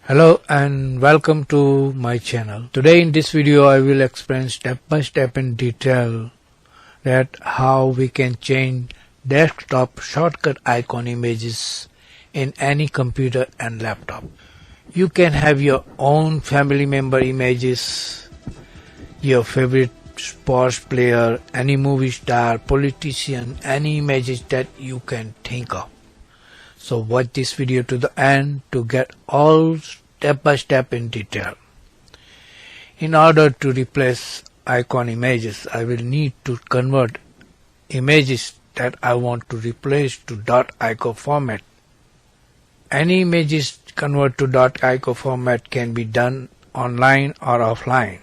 Hello and welcome to my channel. Today in this video I will explain step by step in detail that how we can change desktop shortcut icon images in any computer and laptop. You can have your own family member images, your favorite sports player, any movie star, politician, any images that you can think of. So watch this video to the end to get all step by step in detail. In order to replace icon images, I will need to convert images that I want to replace to .ico format. Any images convert to .ico format can be done online or offline.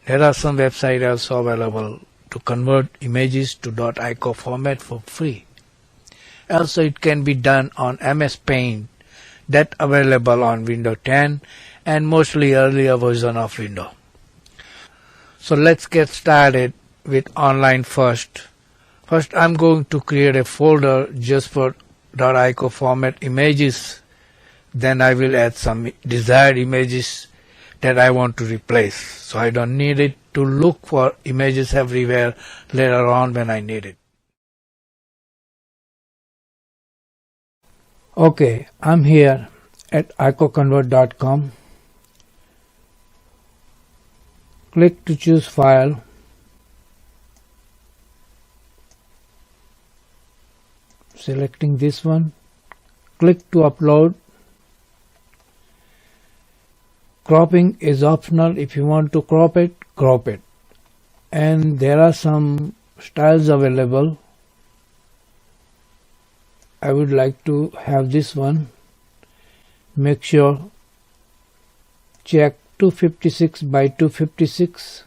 There are some websites also available to convert images to .ico format for free. Also, it can be done on MSPaint that available on Windows 10 and mostly earlier version of Windows. So let's get started with online first. First, I'm going to create a folder just for .ico format images. Then I will add some desired images that I want to replace. So I don't need it to look for images everywhere later on when I need it. Okay, I'm here at icoconvert.com. Click to choose file. Selecting this one. Click to upload. Cropping is optional. If you want to crop it, crop it. And there are some styles available. I would like to have this one. Make sure check 256 by 256.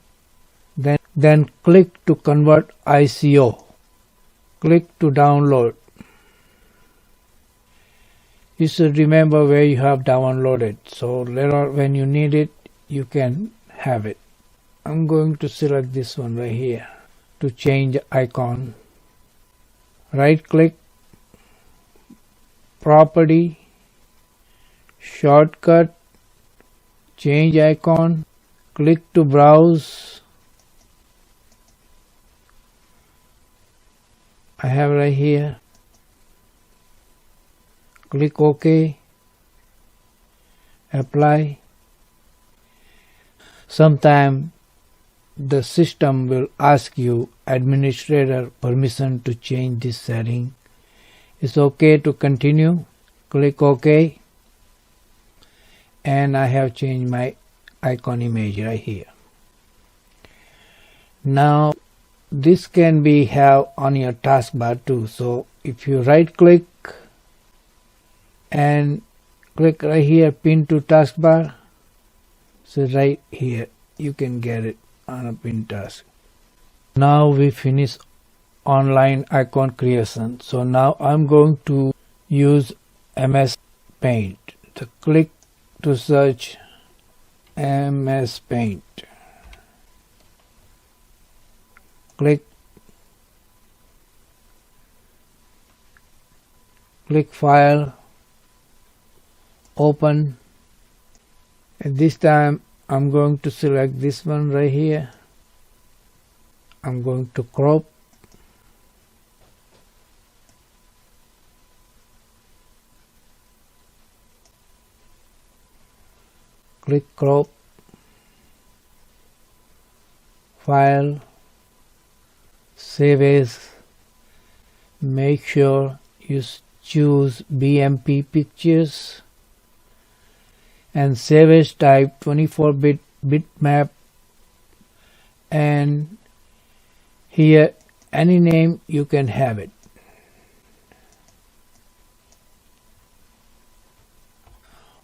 Then click to convert ICO. Click to download. You should remember where you have downloaded, so later when you need it you can have it. I'm going to select this one right here to change icon. Right click, property, shortcut, change icon, click to browse. I have right here. Click OK, apply. Sometime the system will ask you administrator permission to change this setting. It's okay to continue. Click OK, and I have changed my icon image right here. Now this can be have on your taskbar too. So if you right click and click right here, pin to taskbar, so right here you can get it on a pin task. Now we finish online icon creation. So now I'm going to use MSPaint. So click to search MSPaint. Click file, open. At this time I'm going to select this one right here. I'm going to crop. Click crop, file, save as. Make sure you choose BMP pictures and save as type 24-bit bitmap, and here any name you can have it.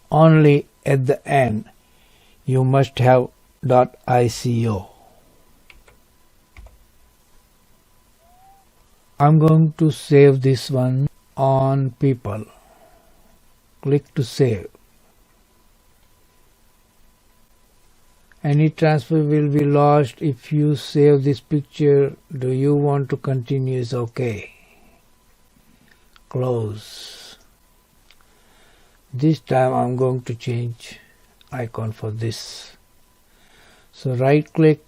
Only at the end you must have .ico. I'm going to save this one on people. Click to save. Any transfer will be lost if you save this picture. Do you want to continue? Is okay. Close. This time I'm going to change icon for this. So right click,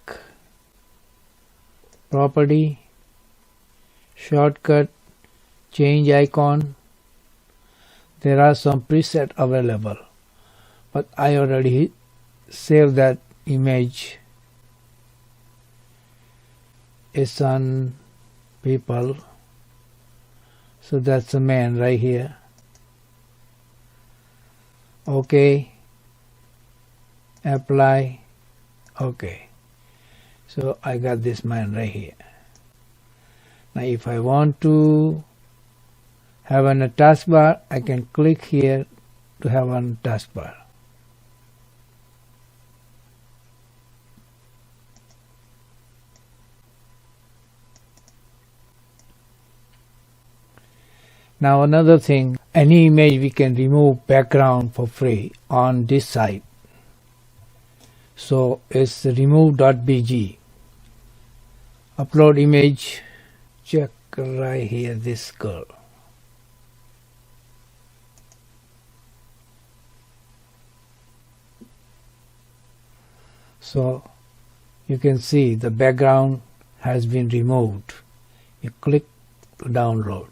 property, shortcut, change icon. There are some preset available, but I already saved that image. It's on people, so that's the man right here. Okay, apply. Okay, so I got this man right here. Now if I want to have on a taskbar, I can click here to have on taskbar. Now another thing, any image we can remove background for free on this site. So it's remove.bg. Upload image, check right here this girl. So you can see the background has been removed. You click to download.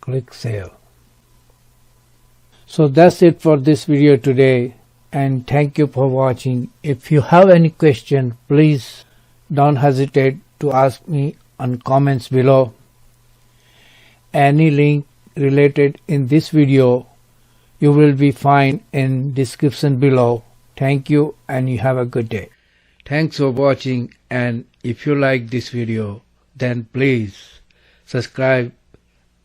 Click save. So that's it for this video today, and thank you for watching. If you have any question, please don't hesitate to ask me on comments below. Any link related in this video you will be find in description below. Thank you, and you have a good day. Thanks for watching, and if you like this video, then please subscribe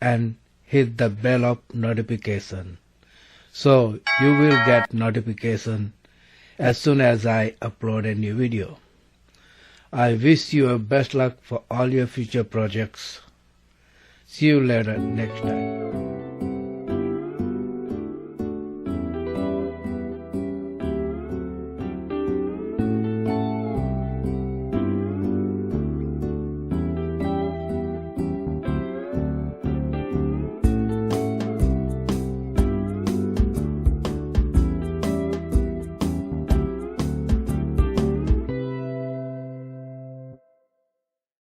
and hit the bell of notification, so you will get notification as soon as I upload a new video. I wish you best luck for all your future projects. See you later next time.